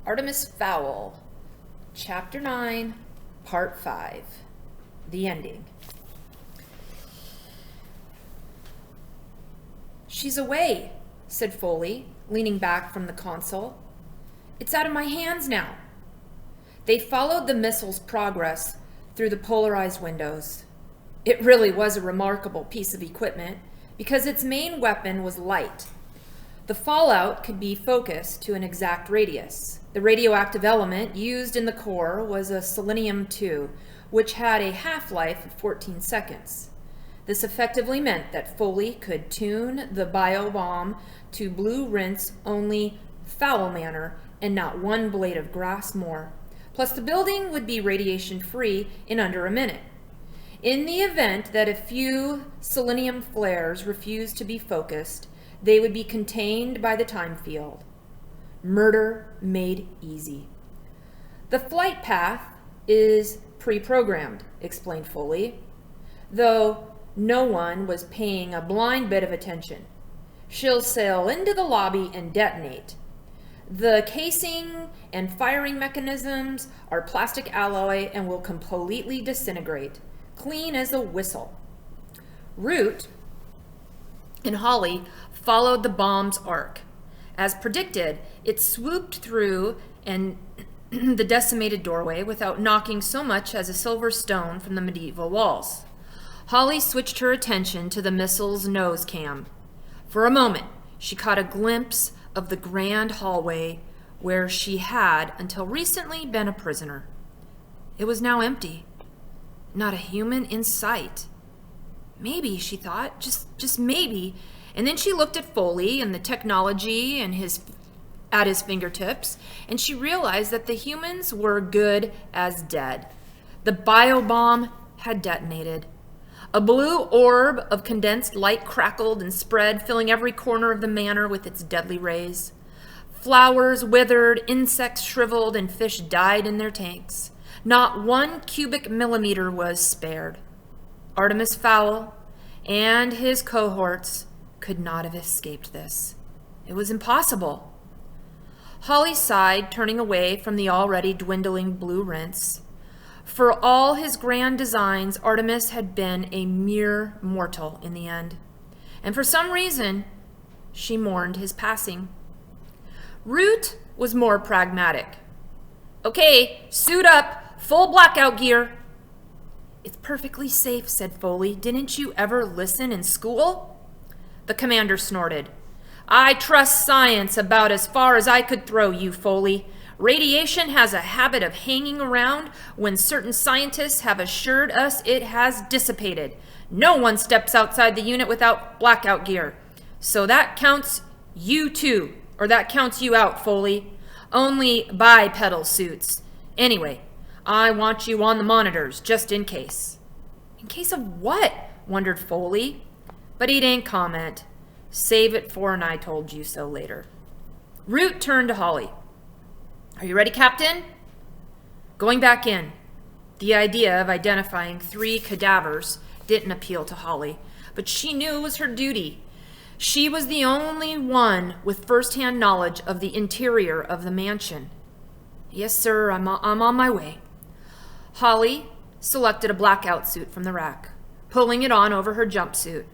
Artemis Fowl, Chapter 9, Part 5, the ending. "She's away," said Foley, leaning back from the console. "It's out of my hands now." They followed the missile's progress through the polarized windows. It really was a remarkable piece of equipment because its main weapon was light. The fallout could be focused to an exact radius. The radioactive element used in the core was a selenium-2, which had a half-life of 14 seconds. This effectively meant that Foley could tune the biobomb to blue rinse only foul manner and not one blade of grass more. Plus the building would be radiation-free in under a minute. In the event that a few selenium flares refused to be focused, they would be contained by the time field. Murder made easy. "The flight path is pre-programmed," explained Foley, though no one was paying a blind bit of attention. "She'll sail into the lobby and detonate. The casing and firing mechanisms are plastic alloy and will completely disintegrate, clean as a whistle." Root and Holly followed the bomb's arc. As predicted, it swooped through the decimated doorway without knocking so much as a silver stone from the medieval walls. Holly switched her attention to the missile's nose cam. For a moment, she caught a glimpse of the grand hallway where she had, until recently, been a prisoner. It was now empty. Not a human in sight. Maybe, she thought, just maybe. And then she looked at Foley and the technology at his fingertips, and she realized that the humans were good as dead. The biobomb had detonated. A blue orb of condensed light crackled and spread, filling every corner of the manor with its deadly rays. Flowers withered, insects shriveled, and fish died in their tanks. Not 1 cubic millimeter was spared. Artemis Fowl and his cohorts could not have escaped this. It was impossible. Holly sighed, turning away from the already dwindling blue rinse. For all his grand designs, Artemis had been a mere mortal in the end. And for some reason, she mourned his passing. Root was more pragmatic. "Okay, suit up, full blackout gear." "It's perfectly safe," said Foley. "Didn't you ever listen in school?" The commander snorted. "I trust science about as far as I could throw you, Foley. Radiation has a habit of hanging around when certain scientists have assured us it has dissipated. No one steps outside the unit without blackout gear. So that counts you too, or that counts you out, Foley. Only bipedal suits. Anyway, I want you on the monitors, just in case." "In case of what?" wondered Foley. But he didn't comment. Save it for an "I told you so" later. Root turned to Holly. "Are you ready, Captain?" Going back in. The idea of identifying 3 cadavers didn't appeal to Holly, but she knew it was her duty. She was the only one with first-hand knowledge of the interior of the mansion. "Yes, sir, I'm on my way." Holly selected a blackout suit from the rack, pulling it on over her jumpsuit.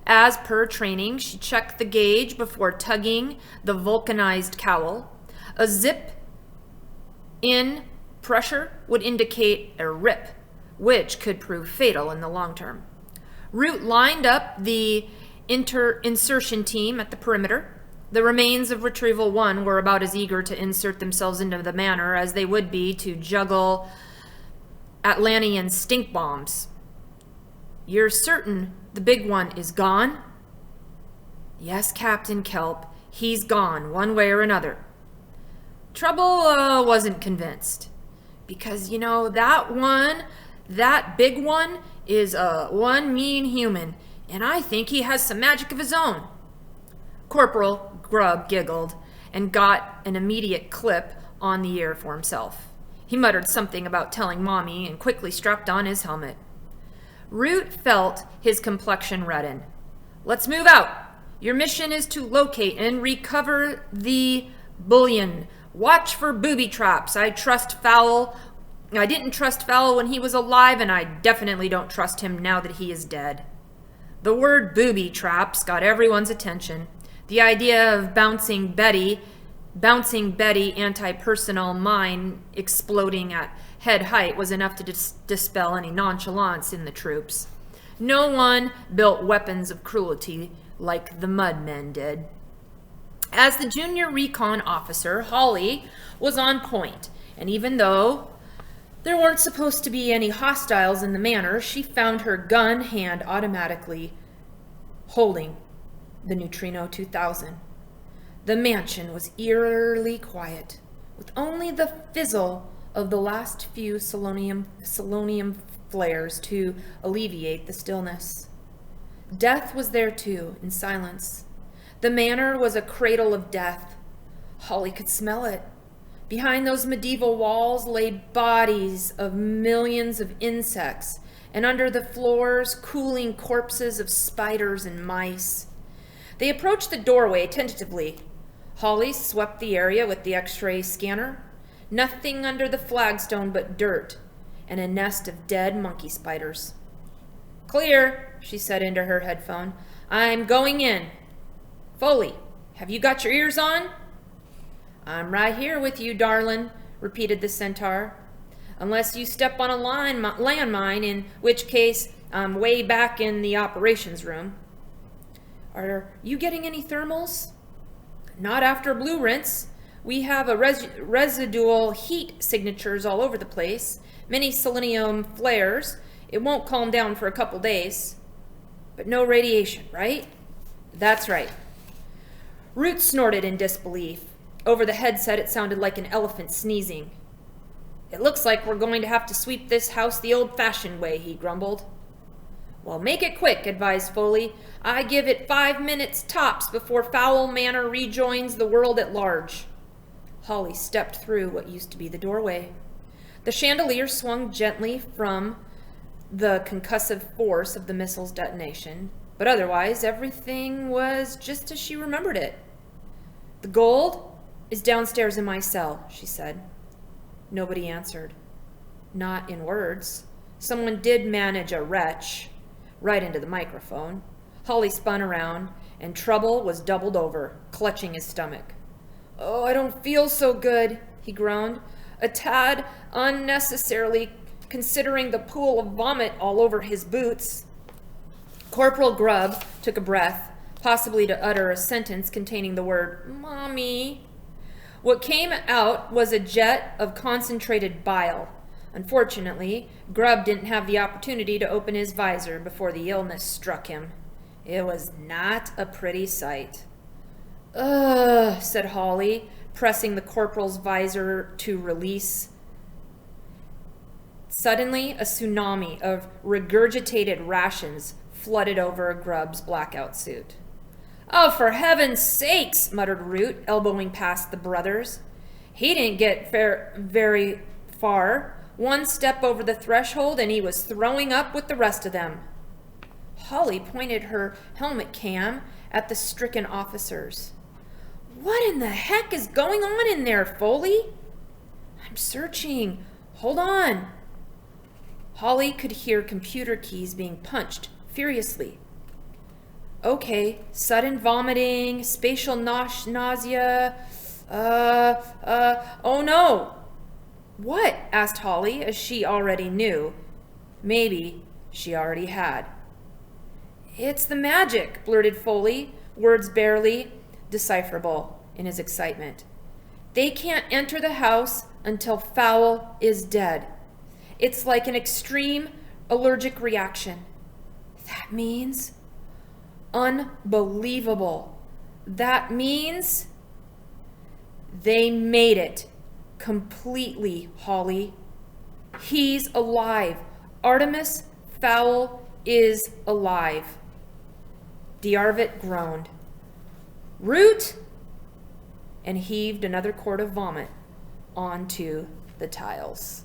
As per training, she checked the gauge before tugging the vulcanized cowl. A zip in pressure would indicate a rip, which could prove fatal in the long term. Root lined up the insertion team at the perimeter. The remains of Retrieval 1 were about as eager to insert themselves into the manor as they would be to juggle Atlantean stink bombs. "You're certain the big one is gone?" "Yes, Captain Kelp. He's gone, one way or another." Trouble wasn't convinced. "Because, that big one is one mean human, and I think he has some magic of his own." Corporal Grubb giggled and got an immediate clip on the ear for himself. He muttered something about telling Mommy and quickly strapped on his helmet. Root felt his complexion redden. "Let's move out. Your mission is to locate and recover the bullion Watch for booby traps. I didn't trust Fowl when he was alive, and I definitely don't trust him now that he is dead. The word booby traps got everyone's attention. The idea of bouncing Betty anti-personnel mine exploding at head height was enough to dispel any nonchalance in the troops. No one built weapons of cruelty like the Mudmen did. As the junior recon officer, Holly was on point, and even though there weren't supposed to be any hostiles in the manor, she found her gun hand automatically holding the Neutrino 2000. The mansion was eerily quiet, with only the fizzle of the last few selenium flares to alleviate the stillness. Death was there too, in silence. The manor was a cradle of death. Holly could smell it. Behind those medieval walls lay bodies of millions of insects, and under the floors, cooling corpses of spiders and mice. They approached the doorway tentatively. Holly swept the area with the X-ray scanner. Nothing under the flagstone but dirt and a nest of dead monkey spiders. "Clear," she said into her headphone. "I'm going in. Foley, have you got your ears on?" "I'm right here with you, darlin'," repeated the centaur. "Unless you step on a landmine, in which case I'm way back in the operations room." "Are you getting any thermals?" "Not after blue rinse. We have a residual heat signatures all over the place. Many selenium flares. It won't calm down for a couple days." "But no radiation, right?" "That's right." Root snorted in disbelief. Over the headset, it sounded like an elephant sneezing. "It looks like we're going to have to sweep this house the old-fashioned way," he grumbled. "Well, make it quick," advised Foley. "I give it 5 minutes tops before Fowl Manor rejoins the world at large." Holly stepped through what used to be the doorway. The chandelier swung gently from the concussive force of the missile's detonation, but otherwise everything was just as she remembered it. "The gold is downstairs in my cell," she said. Nobody answered. Not in words. Someone did manage a retch right into the microphone. Holly spun around, and Trouble was doubled over, clutching his stomach. "Oh, I don't feel so good," he groaned. "A tad unnecessarily, considering the pool of vomit all over his boots." Corporal Grubb took a breath, possibly to utter a sentence containing the word "Mommy." What came out was a jet of concentrated bile. Unfortunately, Grubb didn't have the opportunity to open his visor before the illness struck him. It was not a pretty sight. "Ugh," said Holly, pressing the corporal's visor to release. Suddenly, a tsunami of regurgitated rations flooded over Grubb's blackout suit. "Oh, for heaven's sakes," muttered Root, elbowing past the brothers. He didn't get very far. One step over the threshold and he was throwing up with the rest of them. Holly pointed her helmet cam at the stricken officers. "What in the heck is going on in there, Foley?" "I'm searching. Hold on." Holly could hear computer keys being punched furiously. "Okay, sudden vomiting, spatial nausea, oh no." "What?" asked Holly, as she already knew. Maybe she already had. "It's the magic," blurted Foley, words barely decipherable in his excitement. "They can't enter the house until Fowl is dead. It's like an extreme allergic reaction." "That means..." "Unbelievable. That means..." "They made it. Completely, Holly. He's alive. Artemis Fowl is alive." D'Arvit groaned. "Root!" and heaved another quart of vomit onto the tiles.